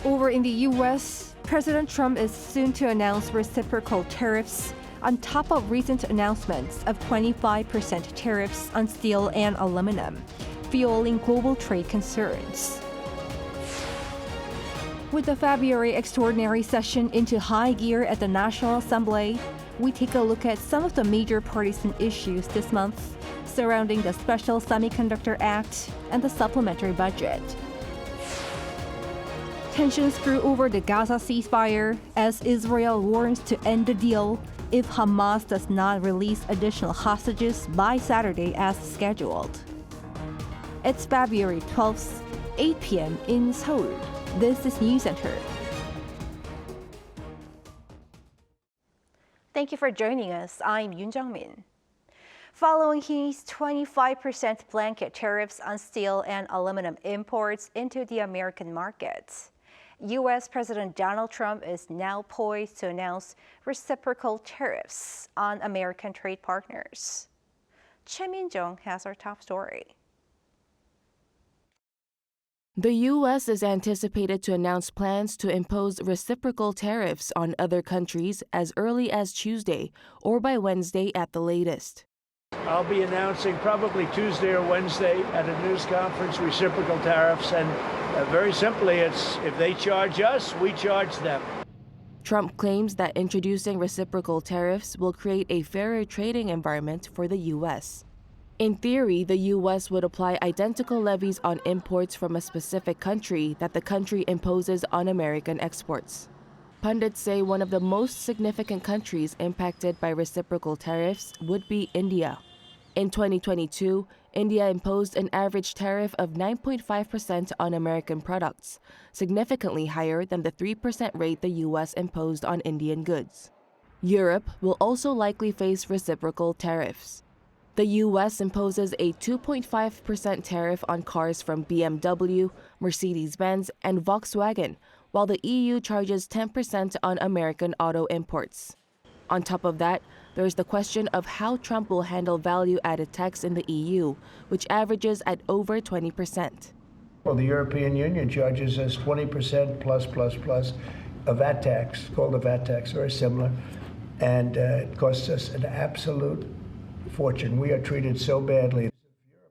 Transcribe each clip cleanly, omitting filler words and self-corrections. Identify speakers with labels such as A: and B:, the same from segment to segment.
A: Over in the U.S., President Trump is soon to announce reciprocal tariffs on top of recent announcements of 25% tariffs on steel and aluminum, fueling global trade concerns. With the February extraordinary session into high gear at the National Assembly, we take a look at some of the major partisan issues this month surrounding the Special Semiconductor Act and the supplementary budget. Tensions grew over the Gaza ceasefire as Israel warns to end the deal if Hamas does not release additional hostages by Saturday as scheduled. It's February 12th, 8 p.m. in Seoul. This is Newscenter. Thank you for joining us. I'm Yoon Jong-hyun. Following his 25% blanket tariffs on steel and aluminum imports into the American market, U.S. President Donald Trump is now poised to announce reciprocal tariffs on American trade partners. Shin Yeong-seop has our top story.
B: The U.S. is anticipated to announce plans to impose reciprocal tariffs on other countries as early as Tuesday or by Wednesday at the latest.
C: I'll be announcing probably Tuesday or Wednesday at a news conference reciprocal tariffs, and very simply, it's if they charge us, we charge them.
B: Trump claims that introducing reciprocal tariffs will create a fairer trading environment for the U.S. In theory, the U.S. would apply identical levies on imports from a specific country that the country imposes on American exports. Pundits say one of the most significant countries impacted by reciprocal tariffs would be India. In 2022, India imposed an average tariff of 9.5% on American products, significantly higher than the 3% rate the U.S. imposed on Indian goods. Europe will also likely face reciprocal tariffs. The U.S. imposes a 2.5% tariff on cars from BMW, Mercedes-Benz, and Volkswagen, while the EU charges 10% on American auto imports. On top of that, there is the question of how Trump will handle value-added tax in the EU, which averages at over 20%.
D: Well, the European Union charges us 20% plus a VAT tax, called a VAT tax, very similar, and it costs us an absolute fortune. We are treated so badly.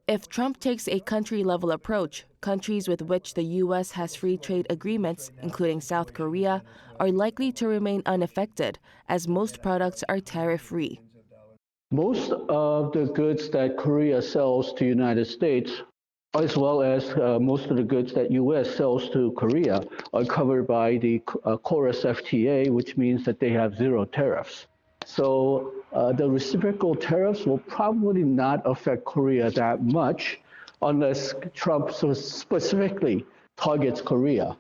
B: If Trump takes a country-level approach, countries with which the U.S. has free trade agreements, including South Korea, are likely to remain unaffected, as most products are tariff-free.
E: Most of the goods that Korea sells to the United States, as well as most of the goods that U.S. sells to Korea, are covered by the Chorus FTA, which means that they have zero tariffs. So the reciprocal tariffs will probably not affect Korea that much unless Trump specifically targets Korea.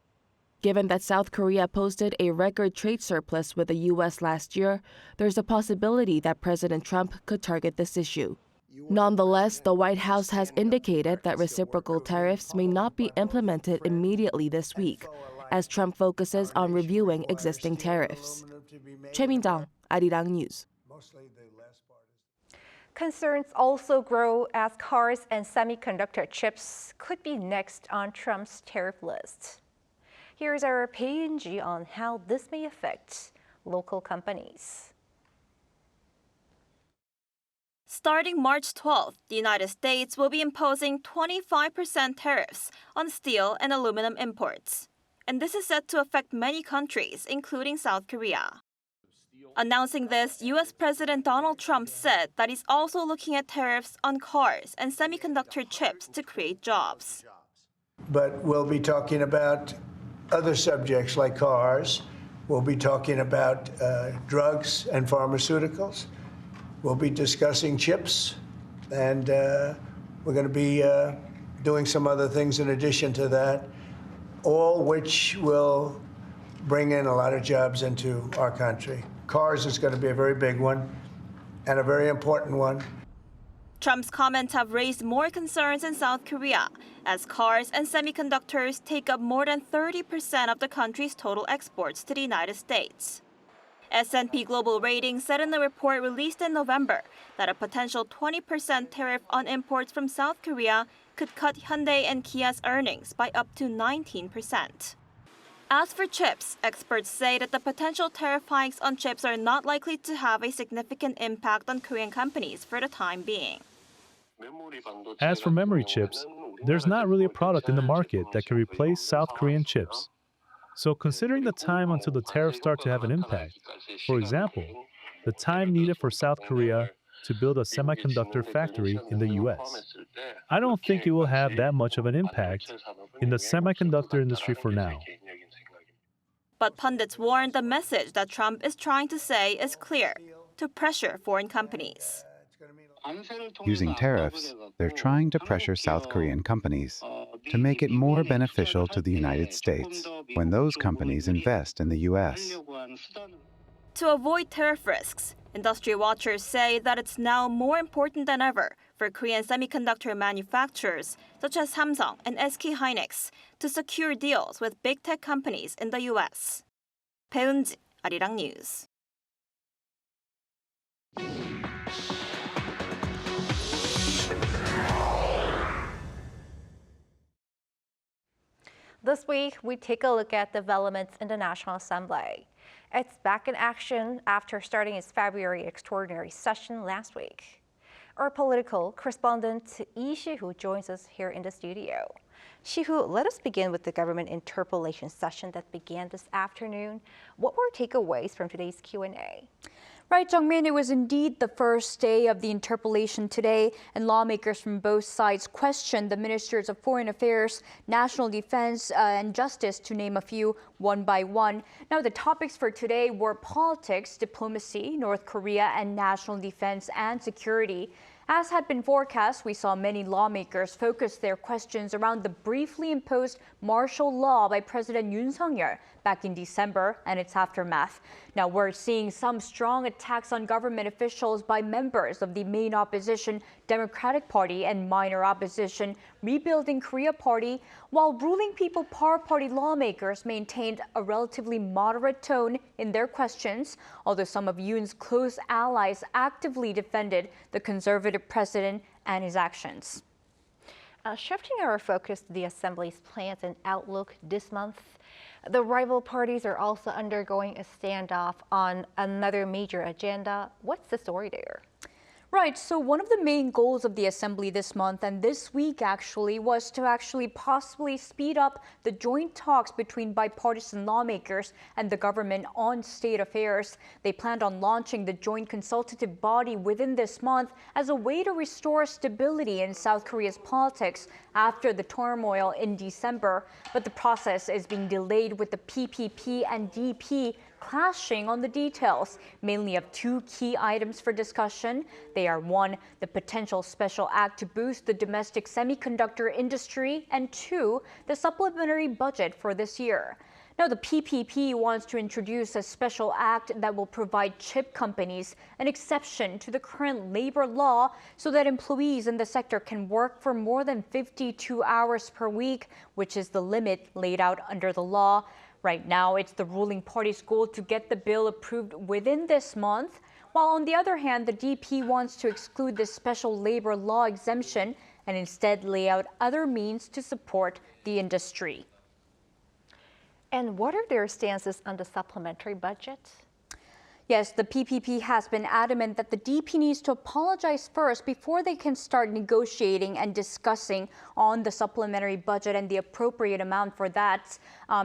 B: Given that South Korea posted a record trade surplus with the U.S. last year, there's a possibility that President Trump could target this issue. Nonetheless, the White House has indicated that reciprocal tariffs may not be implemented immediately this week, as Trump focuses on reviewing existing tariffs. Choi Min-jung, Arirang News.
A: Concerns also grow as cars and semiconductor chips could be next on Trump's tariff list. Here's our PNG on how this may affect local companies.
F: Starting March 12th, the United States will be imposing 25% tariffs on steel and aluminum imports. And this is set to affect many countries, including South Korea. Announcing this, U.S. President Donald Trump said that he's also looking at tariffs on cars and semiconductor chips to create jobs.
D: But we'll be talking about other subjects like cars. We'll be talking about drugs and pharmaceuticals. We'll be discussing chips. And we're going to be doing some other things in addition to that, all which will bring in a lot of jobs into our country. Cars is going to be a very big one and a very important one.
F: Trump's comments have raised more concerns in South Korea, as cars and semiconductors take up more than 30% of the country's total exports to the United States. S&P Global Ratings said in a report released in November that a potential 20% tariff on imports from South Korea could cut Hyundai and Kia's earnings by up to 19%. As for chips, experts say that the potential tariff hikes on chips are not likely to have a significant impact on Korean companies for the time being.
G: As for memory chips, there's not really a product in the market that can replace South Korean chips. So considering the time until the tariffs start to have an impact, for example, the time needed for South Korea to build a semiconductor factory in the US, I don't think it will have that much of an impact in the semiconductor industry for now.
F: But pundits warn the message that Trump is trying to say is clear: to pressure foreign companies.
H: Using tariffs, they're trying to pressure South Korean companies to make it more beneficial to the United States when those companies invest in the U.S.
F: To avoid tariff risks, industry watchers say that it's now more important than ever for Korean semiconductor manufacturers such as Samsung and SK hynix to secure deals with big tech companies in the U.S. 배은지, Arirang News.
A: This week, we take a look at developments in the National Assembly. It's back in action after starting its February extraordinary session last week. Our political correspondent Lee Si-hoo joins us here in the studio. Si-hoo, let us begin with the government interpellation session that began this afternoon. What were takeaways from today's Q&A?
I: Right, Jung-min, it was indeed the first day of the interpellation today, and lawmakers from both sides questioned the ministers of Foreign Affairs, National Defense, and Justice, to name a few, one by one. Now, the topics for today were politics, diplomacy, North Korea, and national defense and security. As had been forecast, we saw many lawmakers focus their questions around the briefly imposed martial law by President Yoon Sung-yeol back in December and its aftermath. Now we're seeing some strong attacks on government officials by members of the main opposition Democratic Party and minor opposition Rebuilding Korea Party, while ruling People Power Party lawmakers maintained a relatively moderate tone in their questions, although some of Yoon's close allies actively defended the conservative president and his actions.
A: Shifting our focus to the Assembly's plans and outlook this month, the rival parties are also undergoing a standoff on another major agenda. What's the story there?
I: Right, so one of the main goals of the Assembly this month and this week actually was to possibly speed up the joint talks between bipartisan lawmakers and the government on state affairs. They planned on launching the joint consultative body within this month as a way to restore stability in South Korea's politics after the turmoil in December. But the process is being delayed with the PPP and DP clashing on the details, mainly of two key items for discussion. They are one, the potential special act to boost the domestic semiconductor industry, and two, the supplementary budget for this year. Now, the PPP wants to introduce a special act that will provide chip companies an exception to the current labor law so that employees in the sector can work for more than 52 hours per week, which is the limit laid out under the law. Right now, it's the ruling party's goal to get the bill approved within this month, while on the other hand, the DP wants to exclude this special labor law exemption and instead lay out other means to support the industry.
A: And what are their stances on the supplementary budget?
I: Yes, the PPP has been adamant that the DP needs to apologize first before they can start negotiating and discussing on the supplementary budget and the appropriate amount for that.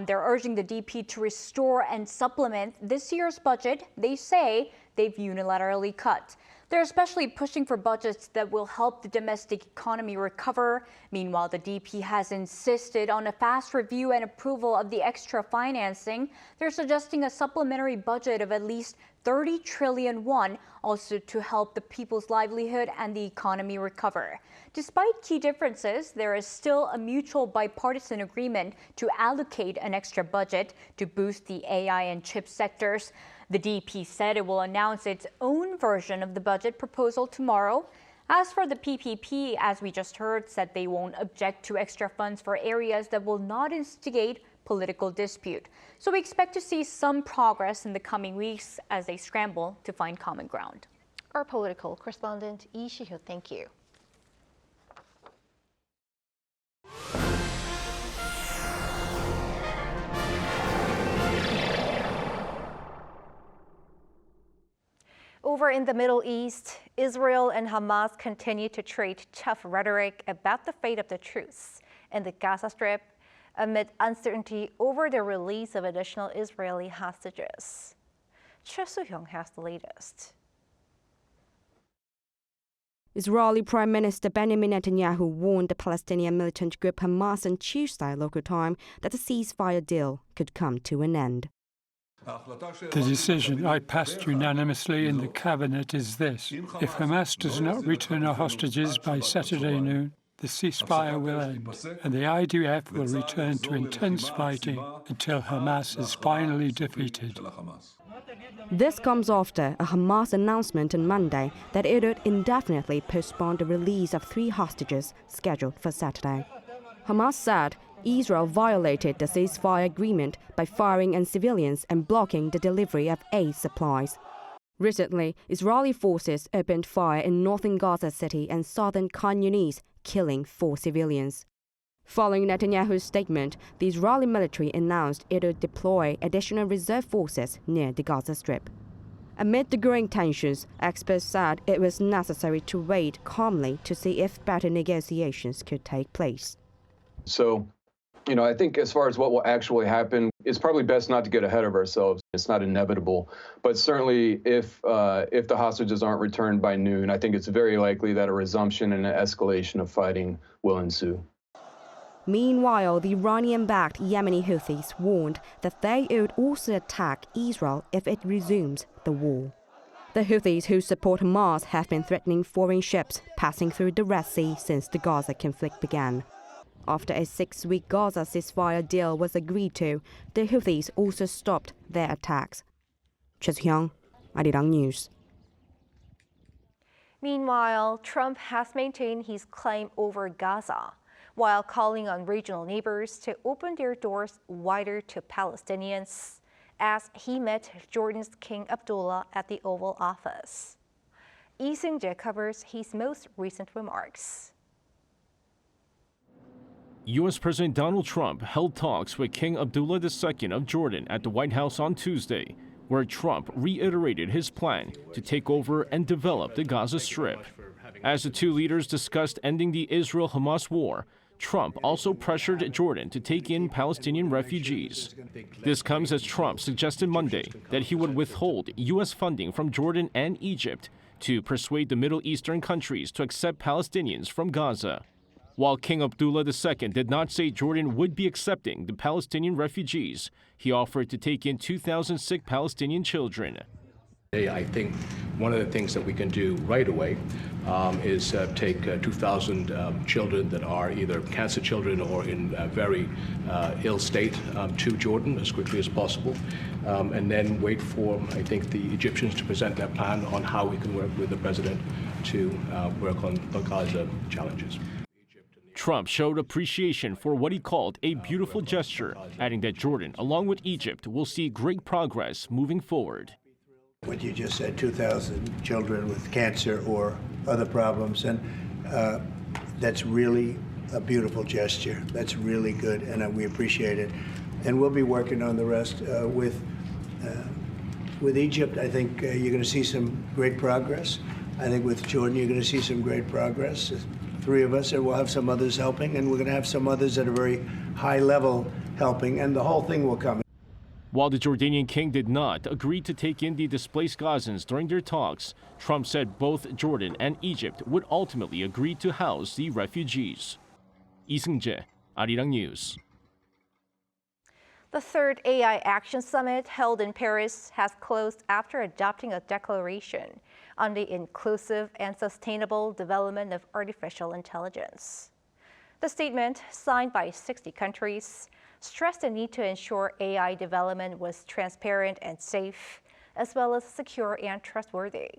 I: They're urging the DP to restore and supplement this year's budget they say they've unilaterally cut. They're especially pushing for budgets that will help the domestic economy recover. Meanwhile, the DP has insisted on a fast review and approval of the extra financing. They're suggesting a supplementary budget of at least 30 trillion won, also to help the people's livelihood and the economy recover. Despite key differences, there is still a mutual bipartisan agreement to allocate an extra budget to boost the AI and chip sectors. The DP said it will announce its own version of the budget proposal tomorrow. As for the PPP, as we just heard, said they won't object to extra funds for areas that will not instigate political dispute. So we expect to see some progress in the coming weeks as they scramble to find common ground.
A: Our political correspondent, Lee Si-hoo, thank you. Over in the Middle East, Israel and Hamas continue to trade tough rhetoric about the fate of the truce in the Gaza Strip amid uncertainty over the release of additional Israeli hostages. Choi Soo-hyung has the latest.
J: Israeli Prime Minister Benjamin Netanyahu warned the Palestinian militant group Hamas on Tuesday local time that the ceasefire deal could come to an end.
K: The decision I passed unanimously in the cabinet is this. If Hamas does not return our hostages by Saturday noon, the ceasefire will end, and the IDF will return to intense fighting until Hamas is finally defeated.
J: This comes after a Hamas announcement on Monday that it would indefinitely postpone the release of 3 hostages scheduled for Saturday. Hamas said Israel violated the ceasefire agreement by firing on civilians and blocking the delivery of aid supplies. Recently, Israeli forces opened fire in northern Gaza City and southern Khan Yunis, killing 4 civilians. Following Netanyahu's statement, the Israeli military announced it would deploy additional reserve forces near the Gaza Strip. Amid the growing tensions, experts said it was necessary to wait calmly to see if better negotiations could take place.
L: So, I think as far as what will actually happen, it's probably best not to get ahead of ourselves. It's not inevitable. But certainly if the hostages aren't returned by noon, I think it's very likely that a resumption and an escalation of fighting will ensue.
J: Meanwhile, the Iranian-backed Yemeni Houthis warned that they would also attack Israel if it resumes the war. The Houthis, who support Hamas, have been threatening foreign ships passing through the Red Sea since the Gaza conflict began. After a 6-week Gaza ceasefire deal was agreed to, the Houthis also stopped their attacks. Choi Soo-hyung, Arirang News.
A: Meanwhile, Trump has maintained his claim over Gaza, while calling on regional neighbors to open their doors wider to Palestinians, as he met Jordan's King Abdullah at the Oval Office. Lee Seung-jae covers his most recent remarks.
M: U.S. President Donald Trump held talks with King Abdullah II of Jordan at the White House on Tuesday, where Trump reiterated his plan to take over and develop the Gaza Strip. As the two leaders discussed ending the Israel-Hamas war, Trump also pressured Jordan to take in Palestinian refugees. This comes as Trump suggested Monday that he would withhold U.S. funding from Jordan and Egypt to persuade the Middle Eastern countries to accept Palestinians from Gaza. While King Abdullah II did not say Jordan would be accepting the Palestinian refugees, he offered to take in 2,000 sick Palestinian children.
N: I think one of the things that we can do right away is take 2,000 children that are either cancer children or in a very ill state to Jordan as quickly as possible, and then wait for, I think, the Egyptians to present their plan on how we can work with the president to work on the Gaza challenges.
M: Trump showed appreciation for what he called a beautiful gesture, adding that Jordan, along with Egypt, will see great progress moving forward.
D: What you just said, 2,000 children with cancer or other problems, and that's really a beautiful gesture. That's really good, and we appreciate it. And we'll be working on the rest with Egypt. I think you're going to see some great progress. I think with Jordan, you're going to see some great progress. 3 of us, and we'll have some others helping, and we're going to have some others at a very high level helping, and the whole thing will come.
M: While the Jordanian king did not agree to take in the displaced Gazans during their talks, Trump said both Jordan and Egypt would ultimately agree to house the refugees. Lee Seung-jae, Arirang News.
A: The third AI Action Summit held in Paris has closed after adopting a declaration on the inclusive and sustainable development of artificial intelligence. The statement, signed by 60 countries, stressed the need to ensure AI development was transparent and safe, as well as secure and trustworthy.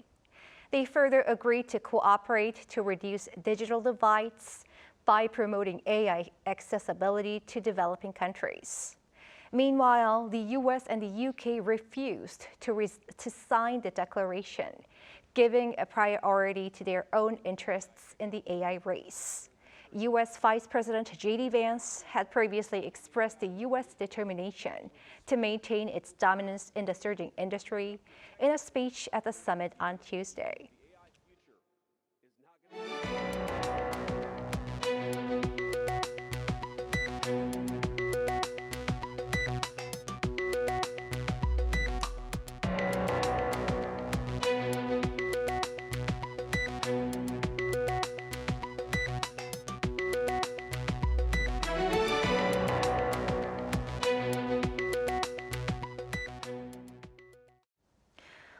A: They further agreed to cooperate to reduce digital divides by promoting AI accessibility to developing countries. Meanwhile, the US and the UK refused to sign the declaration, giving a priority to their own interests in the AI race. U.S. Vice President J.D. Vance had previously expressed the U.S. determination to maintain its dominance in the surging industry in a speech at the summit on Tuesday.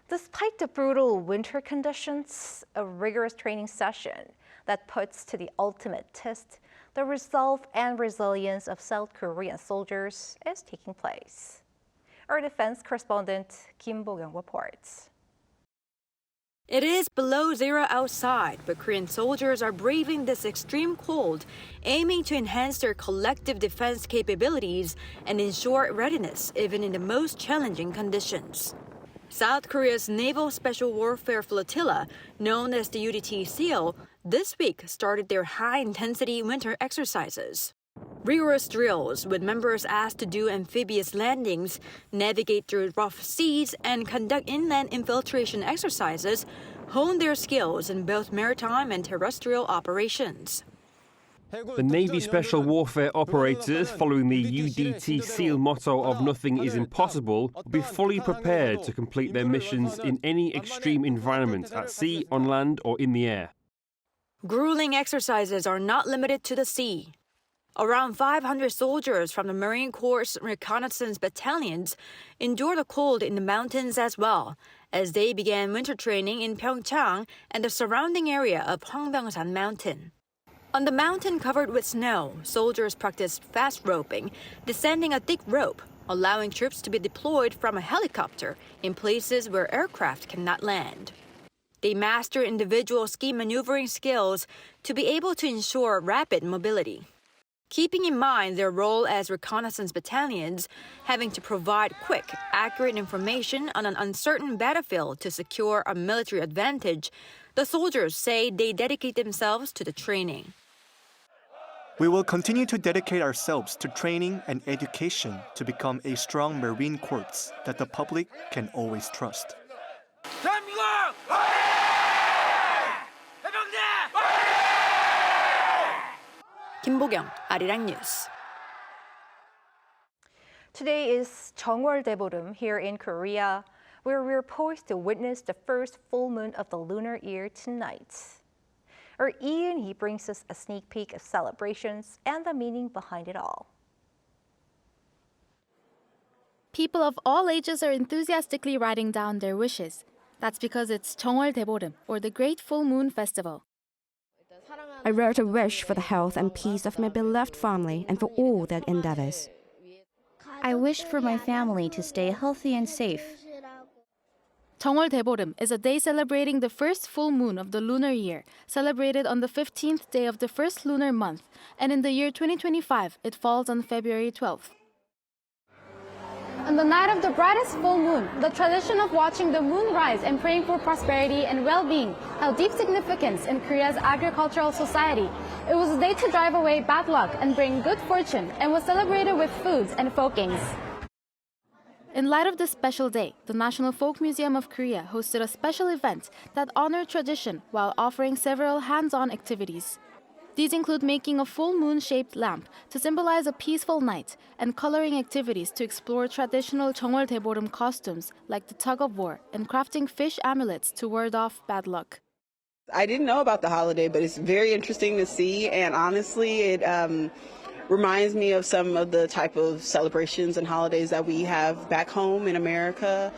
A: Despite the brutal winter conditions, a rigorous training session that puts to the ultimate test the resolve and resilience of South Korean soldiers is taking place. Our defense correspondent Kim Bo-kyung reports.
O: It is below zero outside, but Korean soldiers are braving this extreme cold, aiming to enhance their collective defense capabilities and ensure readiness even in the most challenging conditions. South Korea's Naval Special Warfare Flotilla, known as the UDT SEAL, this week started their high-intensity winter exercises. Rigorous drills with members asked to do amphibious landings, navigate through rough seas, and conduct inland infiltration exercises hone their skills in both maritime and terrestrial operations.
P: The Navy Special Warfare operators, following the UDT SEAL motto of nothing is impossible, will be fully prepared to complete their missions in any extreme environment at sea, on land, or in the air.
O: Grueling exercises are not limited to the sea. Around 500 soldiers from the Marine Corps reconnaissance battalions endure the cold in the mountains as well, as they began winter training in Pyeongchang and the surrounding area of Hwangbyongsan Mountain. On the mountain covered with snow, soldiers practiced fast roping, descending a thick rope, allowing troops to be deployed from a helicopter in places where aircraft cannot land. They master individual ski maneuvering skills to be able to ensure rapid mobility. Keeping in mind their role as reconnaissance battalions, having to provide quick, accurate information on an uncertain battlefield to secure a military advantage, the soldiers say they dedicate themselves to the training.
Q: We will continue to dedicate ourselves to training and education to become a strong Marine Corps that the public can always trust.
O: Kim Bo-kyung, Arirang News.
A: Today is Jeongwol Daeboreum here in Korea, where we're poised to witness the first full moon of the lunar year tonight. Our Ian, he brings us a sneak peek of celebrations and the meaning behind it all.
R: People of all ages are enthusiastically writing down their wishes. That's because it's Jeongwol Daeboreum, or the Great Full Moon Festival.
J: I wrote a wish for the health and peace of my beloved family and for all their endeavors.
S: I wished for my family to stay healthy and safe.
R: Jeongwol Daeboreum is a day celebrating the first full moon of the lunar year, celebrated on the 15th day of the first lunar month, and in the year 2025, it falls on February 12th.
T: On the night of the brightest full moon, the tradition of watching the moon rise and praying for prosperity and well-being held deep significance in Korea's agricultural society. It was a day to drive away bad luck and bring good fortune, and was celebrated with foods and folk games.
R: In light of this special day, the National Folk Museum of Korea hosted a special event that honored tradition while offering several hands-on activities. These include making a full moon-shaped lamp to symbolize a peaceful night and coloring activities to explore traditional Jeongwol Daeboreum costumes like the tug-of-war and crafting fish amulets to ward off bad luck.
U: I didn't know about the holiday, but it's very interesting to see, and honestly, it reminds me of some of the type of celebrations and holidays that we have back home in America.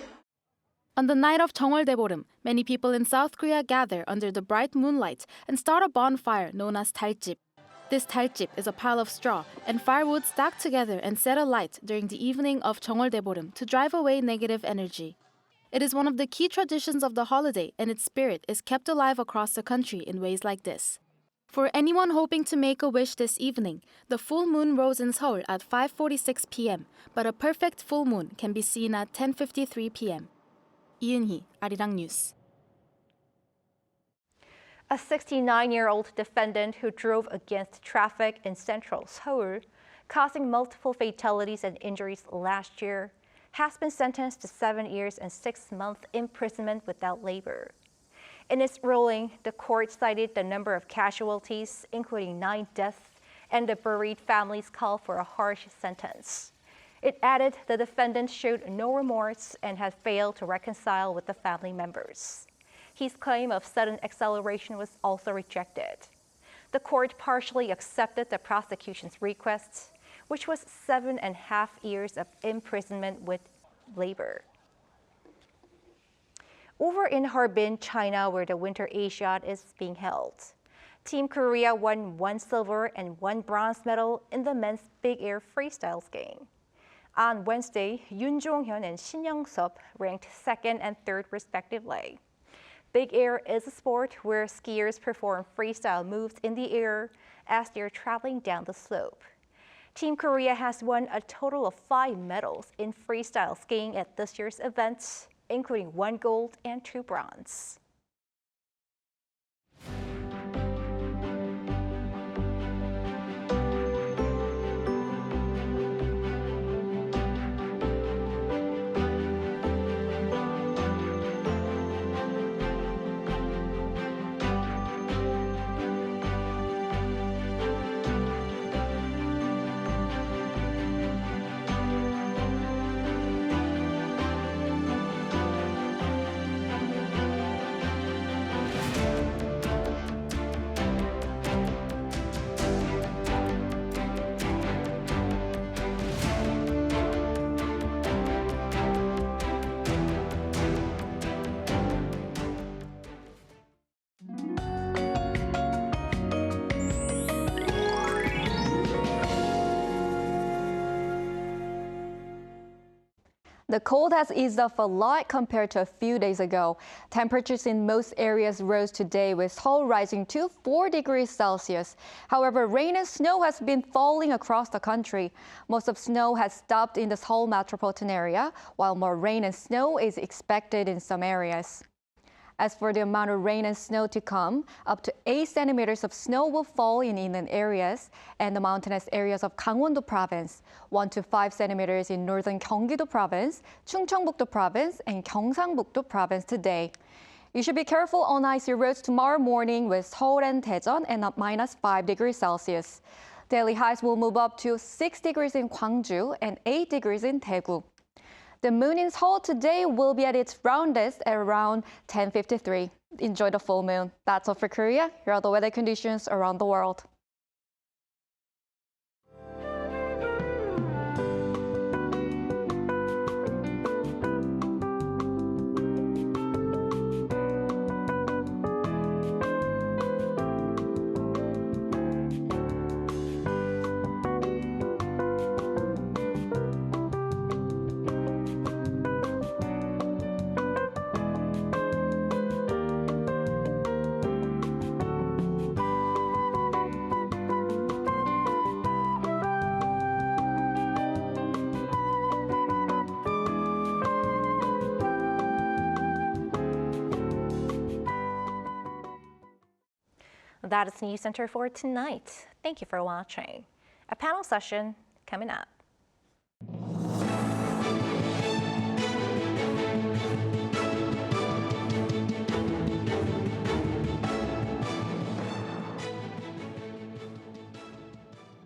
R: On the night of Jeongwol Daeboreum, many people in South Korea gather under the bright moonlight and start a bonfire known as 달집. This 달집 is a pile of straw and firewood stacked together and set alight during the evening of Jeongwol Daeboreum to drive away negative energy. It is one of the key traditions of the holiday, and its spirit is kept alive across the country in ways like this. For anyone hoping to make a wish this evening, the full moon rose in Seoul at 5:46 p.m., but a perfect full moon can be seen at 10:53 p.m. 이은희, Arirang News.
A: A 69-year-old defendant who drove against traffic in central Seoul, causing multiple fatalities and injuries last year, has been sentenced to 7 years and 6 months imprisonment without labor. In its ruling, the court cited the number of casualties, including 9 deaths, and the bereaved family's call for a harsh sentence. It added the defendant showed no remorse and had failed to reconcile with the family members. His claim of sudden acceleration was also rejected. The court partially accepted the prosecution's request, which was 7.5 years of imprisonment with labor. Over in Harbin, China, where the Winter Asiad is being held, Team Korea won 1 silver and 1 bronze medal in the men's big air freestyle skiing. On Wednesday, Yoon Jong-hyun and Shin Yeong-seop ranked 2nd and 3rd respectively. Big air is a sport where skiers perform freestyle moves in the air as they're traveling down the slope. Team Korea has won a total of 5 medals in freestyle skiing at this year's event, including 1 gold and 2 bronze.
C: The cold has eased off a lot compared to a few days ago. Temperatures in most areas rose today, with Seoul rising to 4 degrees Celsius. However, rain and snow has been falling across the country. Most of snow has stopped in the Seoul metropolitan area, while more rain and snow is expected in some areas. As for the amount of rain and snow to come, up to 8 centimeters of snow will fall in inland areas and the mountainous areas of Gangwon-do province, 1 to 5 centimeters in northern Gyeonggi-do province, Chungcheongbuk-do province, and Gyeongsangbuk-do province today. You should be careful on icy roads tomorrow morning with Seoul and Daejeon and up -5 degrees Celsius. Daily highs will move up to 6 degrees in Gwangju and 8 degrees in Daegu. The moon in Seoul today will be at its roundest at around 10:53. Enjoy the full moon. That's all for Korea. Here are the weather conditions around the world.
A: That is Newscenter for tonight. Thank you for watching. A panel session coming up.